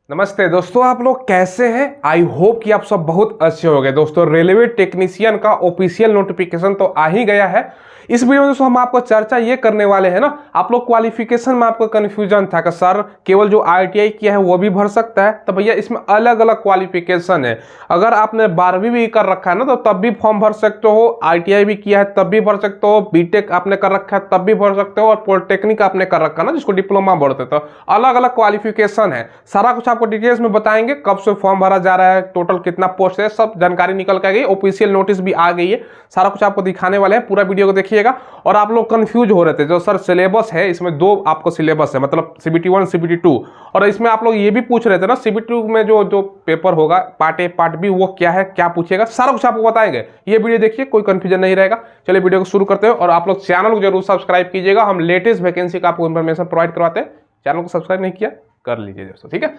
नमस्ते दोस्तों, आप लोग कैसे हैं। आई होप कि आप सब बहुत अच्छे हो गए। दोस्तों रेलवे टेक्नीशियन का ऑफिशियल नोटिफिकेशन तो आ ही गया है। इस वीडियो में दोस्तों हम आपको चर्चा ये करने वाले हैं ना, आप लोग क्वालिफिकेशन में आपको कंफ्यूजन था कि सर केवल जो आईटीआई किया है वो भी भर सकता है, तो भैया इसमें अलग अलग क्वालिफिकेशन है। अगर आपने 12वीं भी कर रखा है ना तो तब भी फॉर्म भर सकते हो, आईटीआई भी किया है तब भी भर सकते हो, बीटेक आपने कर रखा है तब भी भर सकते हो, और पॉलिटेक्निक आपने कर रखा है ना जिसको डिप्लोमा बोलते हैं, तो अलग अलग क्वालिफिकेशन है। सारा कुछ आपको डिटेल्स में बताएंगे, कब से फॉर्म भरा जा रहा है, टोटल कितना पोस्ट है, सब जानकारी निकल के आ गई। ऑफिशियल नोटिस भी आ गई है, सारा कुछ आपको दिखाने वाले हैं। पूरा वीडियो को देखिएगा। और आप लोग कंफ्यूज हो रहे थे जो सर सिलेबस है, इसमें दो आपको सिलेबस है, मतलब सीबीटी 1 सीबीटी 2, और इसमें आप लोग ये भी पूछ रहे थे ना सीबीटी 2 में जो जो पेपर होगा पार्ट ए पार्ट बी वो क्या है, क्या पूछेगा, सारा कुछ आपको बताएंगे। ये वीडियो देखिए, कोई कंफ्यूजन नहीं रहेगा। चलिए वीडियो को शुरू करते हैं। और आप लोग चैनल को जरूर सब्सक्राइब कीजिएगा, हम लेटेस्ट वैकेंसी का आपको इन्फॉर्मेशन प्रोवाइड करवाते हैं। चैनल को सब्सक्राइब नहीं किया कर लीजिए दोस्तों, ठीक है।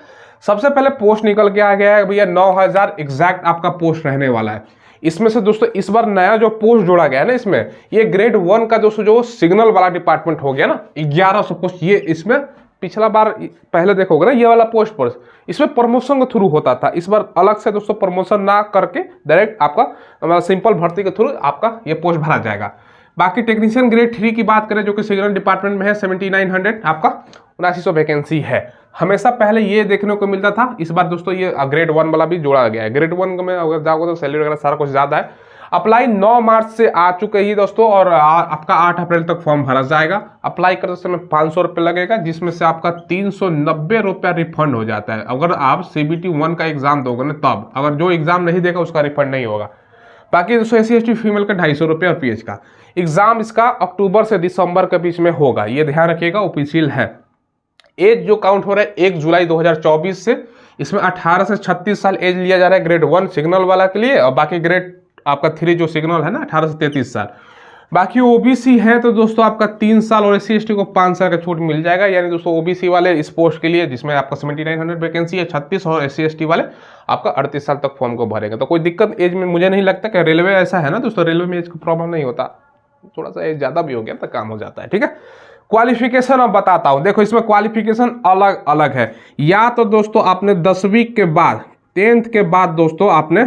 सबसे पहले पोस्ट निकल के आ गया है भैया, 9000 एग्जैक्ट आपका पोस्ट रहने वाला है। इसमें से दोस्तों इस बार नया जो पोस्ट जोड़ा गया है ना, इसमें ये ग्रेड 1 का दोस्तों जो सिग्नल वाला डिपार्टमेंट हो गया ना, 1100 पोस्ट। ये इसमें पिछला बार पहले देखोगे ना, ये वाला पोस्ट पर इसमें प्रमोशन के थ्रू होता था। इस बार अलग से दोस्तों प्रमोशन ना करके डायरेक्ट आपका सिंपल भर्ती के थ्रू आपका ये पोस्ट भरा जाएगा। बाकी टेक्नीशियन ग्रेड 3 की बात करें जो कि सिग्नल डिपार्टमेंट में है, 7900 आपका 7900 वैकेंसी है। हमेशा पहले ये देखने को मिलता था, इस बार दोस्तों ये ग्रेड 1 वाला भी जोड़ा गया है। ग्रेड 1 में अगर जाओगे तो सैलरी वगैरह सारा कुछ ज्यादा है। अप्लाई 9 मार्च से आ चुके ही दोस्तों, और आपका 8 अप्रैल तक फॉर्म भरा जाएगा। अप्लाई करते समय 500 रुपये लगेगा, जिसमें से आपका 390 रुपया रिफंड हो जाता है अगर आप सीबीटी 1 का एग्जाम दोगे ना तब। अगर जो एग्जाम नहीं देगा उसका रिफंड नहीं होगा। बाकी दोस्तों SC/ST फीमेल का 250 रुपये और PH का एग्जाम इसका अक्टूबर से दिसंबर के बीच में होगा, ये ध्यान रखिएगा, ऑफिशियल है। एज जो काउंट हो रहा है 1 जुलाई 2024 से, इसमें 18 से 36 साल एज लिया जा रहा है ग्रेड 1 सिग्नल वाला के लिए, और बाकी ग्रेड आपका 3 जो सिग्नल है ना 18 से 33 साल। बाकी ओबीसी है तो दोस्तों आपका 3 साल और SC/ST को 5 साल का छूट मिल जाएगा। यानी दोस्तों ओबीसी वाले इस पोस्ट के लिए जिसमें आपका 7900 वैकेंसी है 36, और SC/ST वाले आपका 38 साल तक फॉर्म को भरेंगे। तो कोई दिक्कत एज में मुझे नहीं लगता कि रेलवे ऐसा है ना दोस्तों, रेलवे में एज का प्रॉब्लम नहीं होता, थोड़ा सा एज ज्यादा भी हो गया तो काम हो जाता है, ठीक है। क्वालिफिकेशन अब बताता हूं, देखो इसमें क्वालिफिकेशन अलग अलग है। या तो दोस्तों आपने 10वीं के बाद 10th के बाद दोस्तों आपने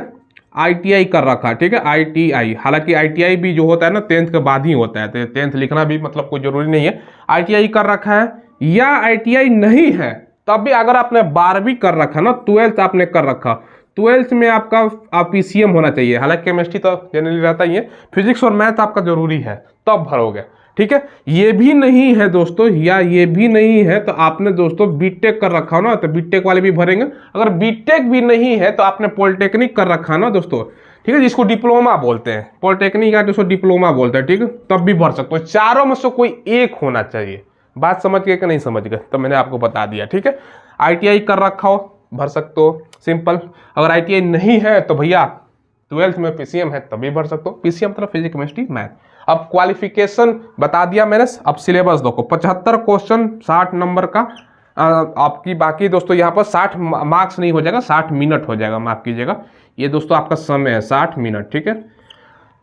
आईटीआई कर रखा है, ठीक है, आईटीआई। हालांकि आईटीआई भी जो होता है ना 10th के बाद ही होता है, तो 10th लिखना भी मतलब कोई जरूरी नहीं है। आईटीआई कर रखा है, या आईटीआई नहीं है तब भी अगर आपने 12वीं कर रखा ना, 12th आपने कर रखा, 12th में आपका PCM होना चाहिए। हालांकि केमिस्ट्री तो जनरली रहता ही है, फिजिक्स और मैथ आपका जरूरी है तब भरोगे, ठीक है। ये भी नहीं है दोस्तों, या ये भी नहीं है तो आपने दोस्तों बीटेक कर रखा हो ना, तो बीटेक वाले भी भरेंगे। अगर बीटेक भी नहीं है तो आपने पॉलिटेक्निक कर रखा ना दोस्तों, ठीक है, जिसको डिप्लोमा बोलते हैं, पॉलिटेक्निक या दोस्तों डिप्लोमा बोलते हैं, ठीक है, तब भी भर सकते हो। चारों में से कोई एक होना चाहिए। बात समझ गए कि नहीं समझ गए, तो मैंने आपको बता दिया, ठीक है। आईटीआई कर रखा हो भर सकते हो, सिंपल। अगर आईटीआई नहीं है तो भैया 12th में PCM है तभी भर सकते हो। PCM मतलब फिजिक्स केमिस्ट्री मैथ। अब क्वालिफिकेशन बता दिया मैंने, अब सिलेबस देखो, 75 क्वेश्चन 60 नंबर का आपकी। बाकी दोस्तों यहाँ पर 60 मार्क्स नहीं हो जाएगा, 60 मिनट हो जाएगा, माफ कीजिएगा। ये दोस्तों आपका समय है 60 मिनट, ठीक है।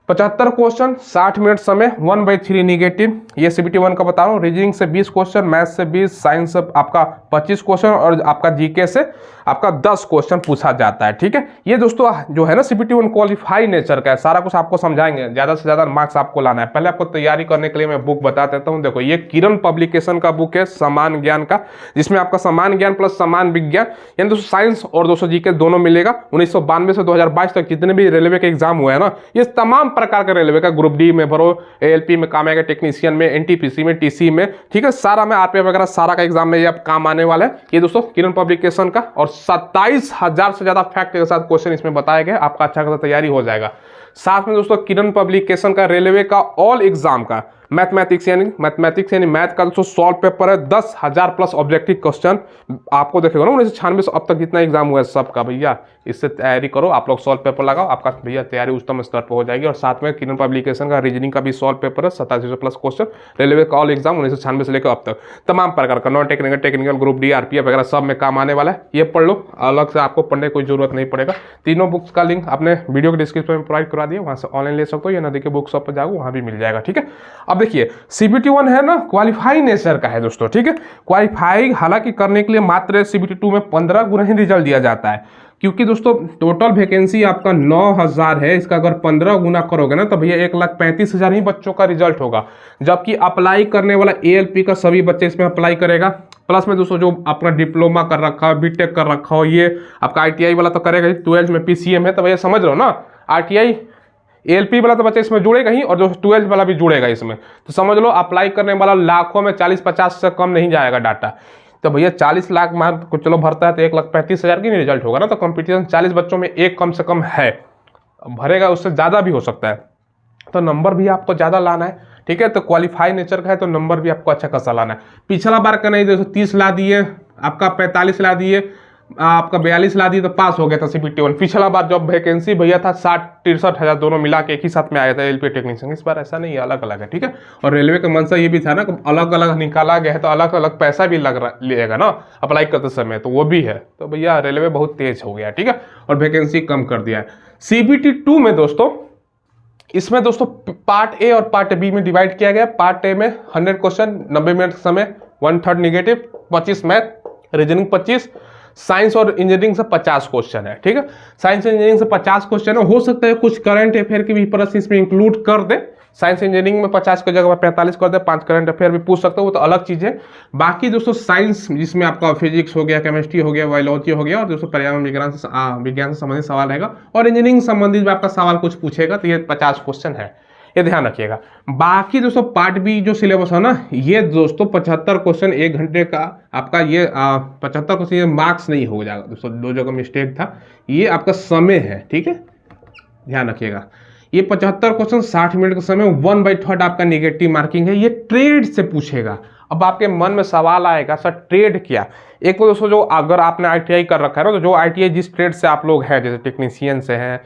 75 क्वेश्चन 60 मिनट समय, 1/3 निगेटिव। ये सीबीटी 1 का बता रहा हूँ। रीजनिंग से 20 क्वेश्चन, मैथ से 20, साइंस से आपका 25 क्वेश्चन, और आपका जीके से आपका 10 क्वेश्चन पूछा जाता है, ठीक है। ये दोस्तों जो है ना सीबीटी 1 क्वालिफाई नेचर का है, सारा कुछ आपको समझाएंगे। ज्यादा से ज्यादा मार्क्स आपको लाना है। पहले आपको तैयारी करने के लिए मैं बुक बता देता हूँ। देखो ये किरण पब्लिकेशन का बुक है, समान ज्ञान का, जिसमें आपका समान ज्ञान प्लस समान विज्ञान यानी दोस्तों साइंस और दोस्तों जीके दोनों मिलेगा। 1992 से 2022 तक जितने भी रेलवे के एग्जाम हुए हैं ना, ये तमाम प्रकार के रेलवे का, ग्रुप डी में भरो, ALP में काम आएगा, टेक्नीशियन में, NTPC में, TC में, ठीक है, सारा में, RPF वगैरह सारा का एग्जाम में ये अब काम आने वाला है। ये दोस्तों किरण पब्लिकेशन का, और 27,000 से ज्यादा फैक्ट के साथ क्वेश्चन इसमें बताए गए। आपका अच्छा खासा तैयारी हो जाएगा। साथ में दोस्तों किरण पब्लिकेशन का रेलवे का ऑल एग्जाम का मैथमेटिक्स यानी मैथ का दोस्तों सॉल्व पेपर है, 10,000 प्लस ऑब्जेक्टिव क्वेश्चन आपको देखेगा ना 1996 से अब तक जितना एग्जाम हुआ है सबका। भैया इससे तैयारी करो, आप लोग सॉल्व पेपर लगाओ, आपका भैया तैयारी उच्चतम स्तर पर हो जाएगी। और साथ में किरण पब्लिकेशन का रीजनिंग का भी सॉल्व पेपर है, 8700 प्लस क्वेश्चन। रेलवे का ऑल एग्जाम 1996 से लेकर अब तक तमाम प्रकार का, non technical, technical, group D, RPF वगैरह सब में काम आने वाला है। ये पढ़ लो, अलग से आपको पढ़ने की कोई जरूरत नहीं पड़ेगा। तीनों बुक्स का लिंक आपने वीडियो के डिस्क्रिप्शन में प्रोवाइड करा दिया, वहां से ऑनलाइन ले सकते हो, या नदी के बुक शॉप पर जाओ वहां भी मिल जाएगा, ठीक है। अब देखिए CBT1 है ना क्वालिफाई नेचर का है दोस्तों, ठीक है। क्वालिफाई हालांकि करने के लिए मात्र CBT2 में 15 गुना ही रिजल्ट दिया जाता है, क्योंकि दोस्तों टोटल वैकेंसी आपका 9000 है, इसका अगर 15 गुना करोगे ना तो भैया 1,35,000 ही बच्चों का रिजल्ट होगा। जबकि अप्लाई करने वाला ALP का सभी बच्चे इसमें अप्लाई करेगा, प्लस में दोस्तों जो अपना डिप्लोमा कर रखा हो, BTech कर रखा हो, ये आपका ITI वाला तो करेगा ही, 12 में PCM है, तो भैया समझ लो ना RTI ALP वाला तो बच्चा इसमें जुड़ेगा ही, और जो 12 वाला भी जुड़ेगा इसमें, तो समझ लो अप्लाई करने वाला लाखों में 40-50 से कम नहीं जाएगा डाटा। तो भैया 40 लाख मार्क को चलो भरता है तो 1,35,000 की रिजल्ट होगा ना, तो कंपटीशन 40 बच्चों में एक कम से कम है, भरेगा उससे ज़्यादा भी हो सकता है, तो नंबर भी आपको ज़्यादा लाना है, ठीक है। तो क्वालिफाई नेचर का है तो नंबर भी आपको अच्छा खासा लाना है। पिछला बार का नहीं, 230 ला दिए, आपका 45 ला दिए, आपका 42 ला दिए तो पास हो गया था CBT1। पिछला बार जब वैकेंसी भैया था 60-63 दोनों मिला के एक ही साथ में आया था LP टेक्नीशियन, इस बार ऐसा नहीं है, अलग अलग है, ठीक है। और रेलवे का मंशा ये भी था ना, अलग अलग निकाला गया है तो अलग अलग पैसा भी लिएगा ना अप्लाई करते समय, तो वो भी है। तो भैया रेलवे बहुत तेज हो गया, ठीक है, और वैकेंसी कम कर दिया है। CBT2 में दोस्तों, इसमें दोस्तों पार्ट ए और पार्ट बी में डिवाइड किया गया। पार्ट ए में 100 क्वेश्चन 90 मिनट समय, 1/3 निगेटिव, 25 मैथ, रीजनिंग 25, साइंस और इंजीनियरिंग से 50 क्वेश्चन है, ठीक है। साइंस इंजीनियरिंग से 50 क्वेश्चन है, हो सकता है कुछ करंट अफेयर की भी प्रश्न इसमें इंक्लूड कर दे। साइंस इंजीनियरिंग में 50 की जगह 45 कर दे, 5 करंट अफेयर भी पूछ सकते हो, वो तो अलग चीज है। बाकी दोस्तों साइंस जिसमें आपका फिजिक्स हो गया, केमिस्ट्री हो गया, बायोलॉजी हो गया, और दोस्तों पर्यावरण विज्ञान से संबंधित सवाल रहेगा, और इंजीनियरिंग संबंधित भी आपका सवाल कुछ पूछेगा, तो ये 50 क्वेश्चन है, ये ध्यान रखिएगा। बाकी दोस्तों पार्ट बी जो सिलेबस है ना, ये दोस्तों 75 क्वेश्चन 1 घंटे का आपका, ये 75 क्वेश्चन, ये मार्क्स नहीं हो जाएगा दोस्तों, 2 जगह मिस्टेक था, ये आपका समय है, ठीक है, ध्यान रखिएगा। ये 75 क्वेश्चन 60 मिनट का समय, 1/3 आपका नेगेटिव मार्किंग है, ये ट्रेड से पूछेगा। अब आपके मन में सवाल आएगा सर ट्रेड क्या। एक तो दोस्तों जो अगर आपने ITI कर रखा है ना, तो जो ITI जिस ट्रेड से आप लोग हैं, जैसे टेक्नीशियन से हैं,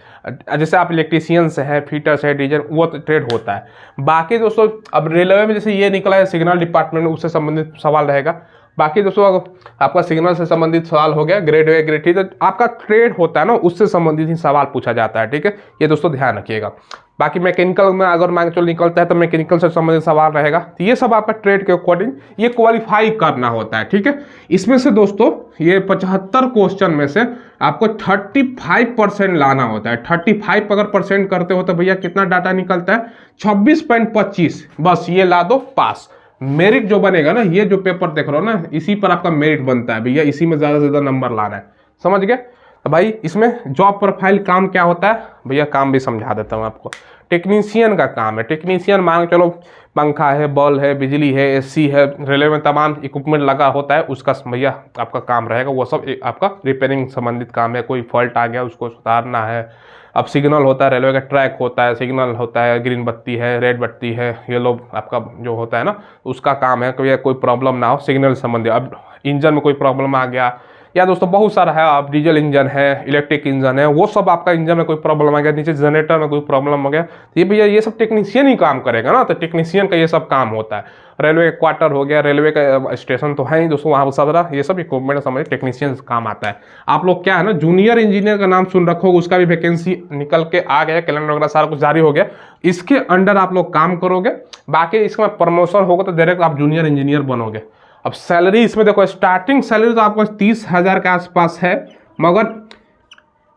जैसे आप इलेक्ट्रीशियन से हैं, फिटर से, डीजल, वो तो ट्रेड होता है। बाकी दोस्तों अब रेलवे में जैसे ये निकला है सिग्नल डिपार्टमेंट, उससे संबंधित सवाल रहेगा। बाकी दोस्तों आपका सिग्नल से संबंधित सवाल हो गया, ग्रेड ए ग्रेड 3, तो आपका ट्रेड होता है ना, उससे संबंधित ही सवाल पूछा जाता है, ठीक है, ये दोस्तों ध्यान रखिएगा। बाकी मैकेनिकल में अगर मान के चलो निकलता है तो मैकेनिकल से संबंधित सवाल रहेगा, तो ये सब आपका ट्रेड के अकॉर्डिंग ये क्वालिफाई करना होता है, ठीक है। इसमें से दोस्तों ये 75 क्वेश्चन में से आपको 35% लाना होता है। 35 अगर परसेंट करते हो तो भैया कितना डाटा निकलता है, 26.25, बस ये ला दो, पास। मेरिट जो बनेगा ना, ये जो पेपर देख रहे हो ना, इसी पर आपका मेरिट बनता है भैया, इसी में ज्यादा से ज्यादा नंबर लाना है, समझ गए। तो भाई इसमें जॉब प्रोफाइल काम क्या होता है भैया, काम भी समझा देता हूँ आपको। टेक्नीशियन का काम है, टेक्नीशियन मान चलो पंखा है, बॉल है, बिजली है, AC है, रेलवे में तमाम इक्विपमेंट लगा होता है, उसका भैया आपका काम रहेगा, वो सब आपका रिपेयरिंग संबंधित काम है। कोई फॉल्ट आ गया उसको सुधारना है। अब सिग्नल होता है, रेलवे का ट्रैक होता है, सिग्नल होता है, ग्रीन बत्ती है, रेड बत्ती है, येलो आपका जो होता है ना, उसका काम है कि कोई प्रॉब्लम ना हो सिग्नल संबंधी। अब इंजन में कोई प्रॉब्लम आ गया, या दोस्तों बहुत सारा है, आप डीजल इंजन है, इलेक्ट्रिक इंजन है, वो सब आपका इंजन में कोई प्रॉब्लम आ गया, नीचे जनरेटर में कोई प्रॉब्लम हो गया, ये भैया ये सब टेक्नीशियन ही काम करेगा ना, तो टेक्नीशियन का ये सब काम होता है। रेलवे का क्वार्टर हो गया, रेलवे का स्टेशन तो है ही दोस्तों, वहाँ सब ये सब इक्विपमेंट समझ टेक्नीशियन काम आता है। आप लोग क्या है ना, जूनियर इंजीनियर का नाम सुन रखो, उसका भी वैकेंसी निकल के आ गया, कैलेंडर वगैरह सारा कुछ जारी हो गया, इसके अंडर आप लोग काम करोगे। बाकी इसका प्रमोशन होगा तो डायरेक्ट आप जूनियर इंजीनियर बनोगे। अब सैलरी इसमें देखो, स्टार्टिंग सैलरी तो आपको 30,000 के आसपास है, मगर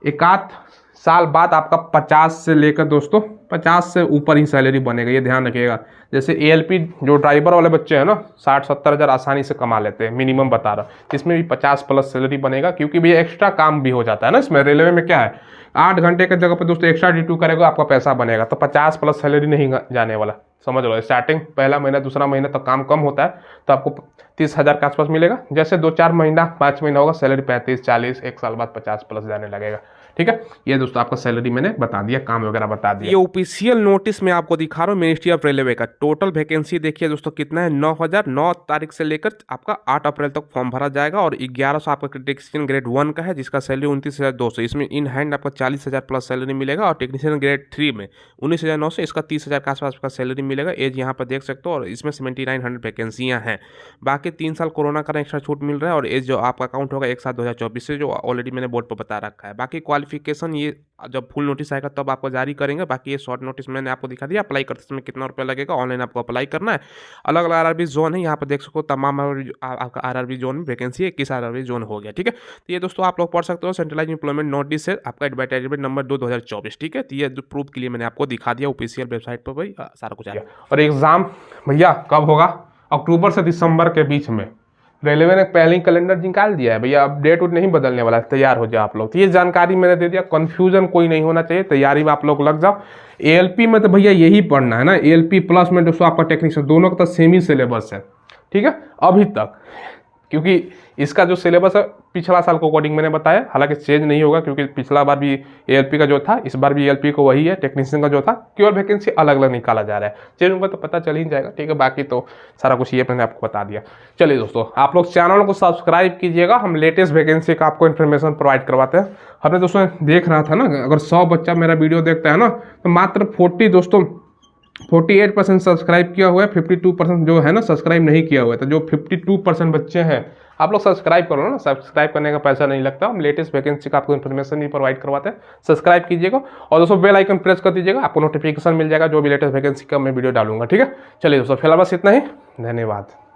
एक आध साल बाद आपका 50 से लेकर दोस्तों 50 से ऊपर ही सैलरी बनेगा, ये ध्यान रखिएगा। जैसे ALP जो ड्राइवर वाले बच्चे हैं ना, 60-70 हज़ार आसानी से कमा लेते हैं, मिनिमम बता रहा हूँ, इसमें भी 50 प्लस सैलरी बनेगा, क्योंकि भैया एक्स्ट्रा काम भी हो जाता है ना इसमें। रेलवे में क्या है, 8 घंटे की जगह पर दोस्तों एक्स्ट्रा ड्यूटी करेगा, आपका पैसा बनेगा, तो 50 प्लस सैलरी नहीं जाने वाला, समझ लो। स्टार्टिंग पहला महीना दूसरा महीना तो काम कम होता है, तो आपको 30,000 के आसपास मिलेगा। जैसे 2-4 महीना 5 महीना होगा, सैलरी 35-40, एक साल बाद 50 प्लस जाने लगेगा, ठीक है। ये दोस्तों आपका सैलरी मैंने बता दिया, काम वगैरह बता दिया। ये ऑफिशियल नोटिस में आपको दिखा रहा हूँ मिनिस्ट्री ऑफ रेलवे का। टोटल वैकेंसी देखिए दोस्तों कितना है, 9,000। 9 तारीख से लेकर आपका 8 अप्रैल तक फॉर्म भरा जाएगा, और 1100 आपका टेक्नीशियन ग्रेड 1 का है, जिसका सैलरी 29,200। इसमें इन हैंड आपका 40,000 प्लस सैलरी मिलेगा, और टेक्नीशियन ग्रेड 3 में 19,900, इसका 30,000 के आसपास का सैलरी मिलेगा। एज यहाँ पर देख सकते हो, और इसमें 7,900 वैकेंसियाँ हैं। बाकी 3 साल कोरोना का एक्स्ट्रा छूट मिल रहा है, और एज जो आपका काउंट होगा 1/7/2024 से, जो ऑलरेडी मैंने बोर्ड पर बता रखा है। बाकी क्वालिफाई क्वालिफिकेशन ये जब फुल नोटिस आएगा तब आपको जारी करेंगे। बाकी ये शॉर्ट नोटिस मैंने आपको दिखा दिया। अप्लाई करते समय कितना रुपया लगेगा, ऑनलाइन आपको अप्लाई करना है। अलग अलग आरआरबी जोन है, यहाँ पर देख सको तमाम आपका आरआरबी जोन में वैकेंसी है, किस आरआरबी जोन हो गया, ठीक है। तो ये दोस्तों आप लोग पढ़ सकते हो, सेंट्रलाइज एम्प्लॉयमेंट नोटिस है आपका एडवर्टाइजमेंट नंबर 2024, ठीक है। तो ये प्रूफ के लिए मैंने आपको दिखा दिया, ऑफिशियल वेबसाइट पर भाई सारा कुछ आया। और एग्जाम भैया कब होगा? अक्टूबर से दिसंबर के बीच में। रेलवे ने पहले ही कैलेंडर निकाल दिया है भैया, अब डेट नहीं बदलने वाला है, तैयार हो जाओ आप लोग। तो ये जानकारी मैंने दे दिया, कंफ्यूजन कोई नहीं होना चाहिए, तैयारी में आप लोग लग जाओ। एएलपी में तो भैया यही पढ़ना है ना, एएलपी प्लस में दोस्तों आपका टेक्नीशियन, दोनों का तो सेम ही सिलेबस है, ठीक है अभी तक। क्योंकि इसका जो सिलेबस है पिछला साल को अकॉर्डिंग मैंने बताया, हालांकि चेंज नहीं होगा क्योंकि पिछला बार भी एएलपी का जो था, इस बार भी एएलपी को वही है, टेक्नीशियन का जो था, केवल वैकेंसी अलग अलग निकाला जा रहा है। चेंज होगा तो पता चल ही जाएगा, ठीक है। बाकी तो सारा कुछ ये मैंने आपको बता दिया। चलिए दोस्तों, आप लोग चैनल को सब्सक्राइब कीजिएगा, हम लेटेस्ट वैकेंसी का आपको इन्फॉर्मेशन प्रोवाइड करवाते हैं। हमने दोस्तों देख रहा था ना, अगर 100 बच्चा मेरा वीडियो देखता है ना, तो मात्र 48% सब्सक्राइब किया हुआ है, 52% जो है ना सब्सक्राइब नहीं किया हुआ है। तो जो 52% बच्चे हैं, आप लोग सब्सक्राइब करो ना, सब्सक्राइब करने का पैसा नहीं लगता, हम लेटेस्ट वैकेंसी का आपको इन्फॉर्मेशन ही प्रोवाइड करवाते हैं। सब्सक्राइब कीजिएगा और दोस्तों बेल आइकन प्रेस कर दीजिएगा, आपको नोटिफिकेशन मिल जाएगा जो भी लेटेस्ट वैकेंसी का मैं वीडियो डालूंगा, ठीक है। चलिए दोस्तों फिलहाल बस इतना ही, धन्यवाद।